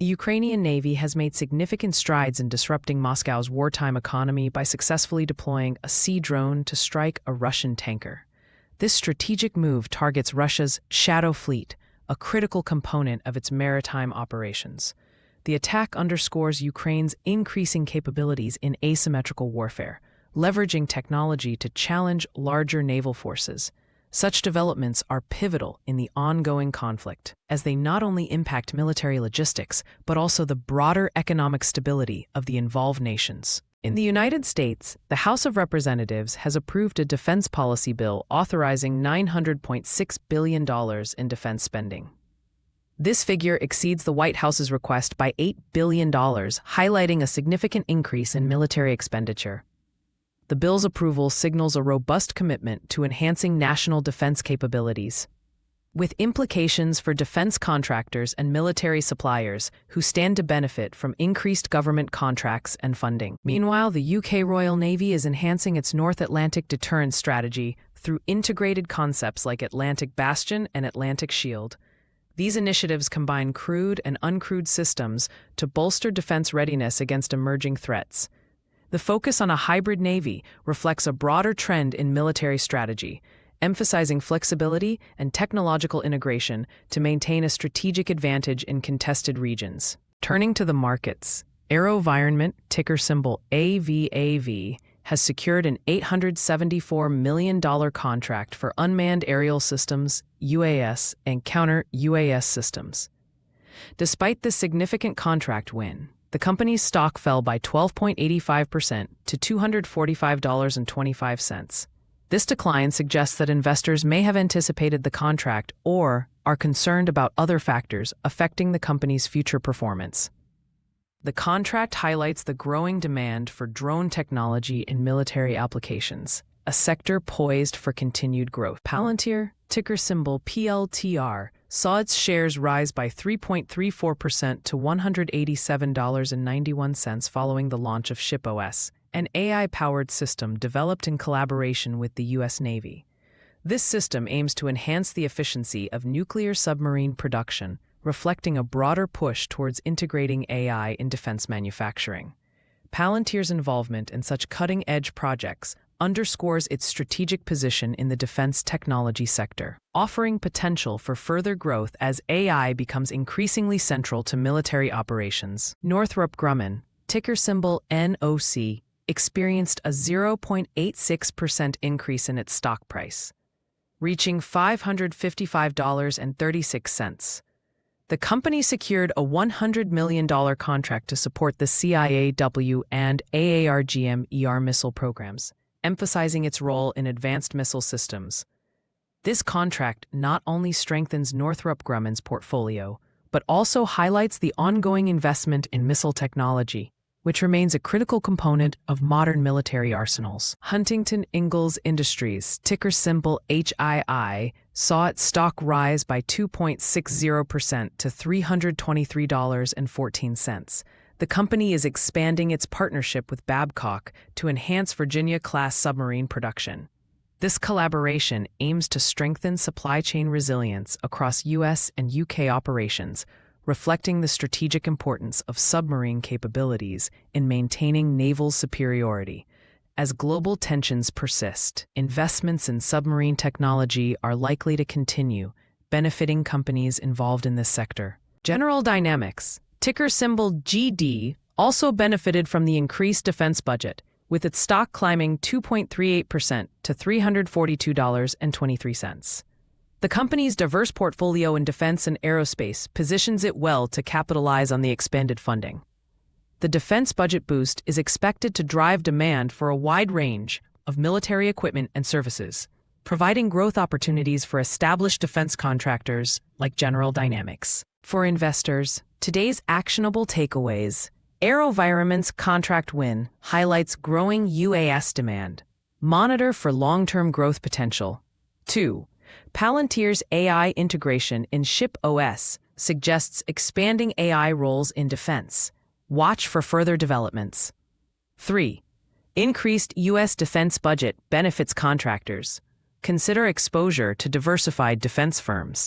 The Ukrainian Navy has made significant strides in disrupting Moscow's wartime economy by successfully deploying a sea drone to strike a Russian tanker. This strategic move targets Russia's Shadow Fleet, a critical component of its maritime operations. The attack underscores Ukraine's increasing capabilities in asymmetrical warfare, leveraging technology to challenge larger naval forces. Such developments are pivotal in the ongoing conflict, as they not only impact military logistics, but also the broader economic stability of the involved nations. In the United States, the House of Representatives has approved a defense policy bill authorizing $900.6 billion in defense spending. This figure exceeds the White House's request by $8 billion, highlighting a significant increase in military expenditure. The bill's approval signals a robust commitment to enhancing national defense capabilities, with implications for defense contractors and military suppliers who stand to benefit from increased government contracts and funding. Meanwhile, the UK Royal Navy is enhancing its North Atlantic deterrence strategy through integrated concepts like Atlantic Bastion and Atlantic Shield. These initiatives combine crewed and uncrewed systems to bolster defense readiness against emerging threats. The focus on a hybrid navy reflects a broader trend in military strategy, emphasizing flexibility and technological integration to maintain a strategic advantage in contested regions. Turning to the markets, AeroVironment, ticker symbol AVAV, has secured an $874 million contract for unmanned aerial systems, UAS, and counter-UAS systems. Despite this significant contract win, the company's stock fell by 12.85% to $245.25. This decline suggests that investors may have anticipated the contract or are concerned about other factors affecting the company's future performance. The contract highlights the growing demand for drone technology in military applications, a sector poised for continued growth. Palantir, ticker symbol PLTR, saw its shares rise by 3.34% to $187.91 following the launch of ShipOS, an AI-powered system developed in collaboration with the US Navy. This system aims to enhance the efficiency of nuclear submarine production, reflecting a broader push towards integrating AI in defense manufacturing. Palantir's involvement in such cutting-edge projects underscores its strategic position in the defense technology sector, offering potential for further growth as AI becomes increasingly central to military operations. Northrop Grumman, ticker symbol NOC, experienced a 0.86% increase in its stock price, reaching $555.36. The company secured a $100 million contract to support the SiAW and AARGM-ER missile programs, emphasizing its role in advanced missile systems. This contract not only strengthens Northrop Grumman's portfolio, but also highlights the ongoing investment in missile technology, which remains a critical component of modern military arsenals. Huntington Ingalls Industries, ticker symbol HII, saw its stock rise by 2.60% to $323.14. The company is expanding its partnership with Babcock to enhance Virginia-class submarine production. This collaboration aims to strengthen supply chain resilience across US and UK operations, reflecting the strategic importance of submarine capabilities in maintaining naval superiority. As global tensions persist, investments in submarine technology are likely to continue, benefiting companies involved in this sector. General Dynamics, ticker symbol GD, also benefited from the increased defense budget, with its stock climbing 2.38% to $342.23. The company's diverse portfolio in defense and aerospace positions it well to capitalize on the expanded funding. The defense budget boost is expected to drive demand for a wide range of military equipment and services, providing growth opportunities for established defense contractors like General Dynamics. For investors, today's actionable takeaways: AeroVironment's contract win highlights growing UAS demand. Monitor for long-term growth potential. 2. Palantir's AI integration in ShipOS suggests expanding AI roles in defense. Watch for further developments. 3. Increased U.S. defense budget benefits contractors. Consider exposure to diversified defense firms.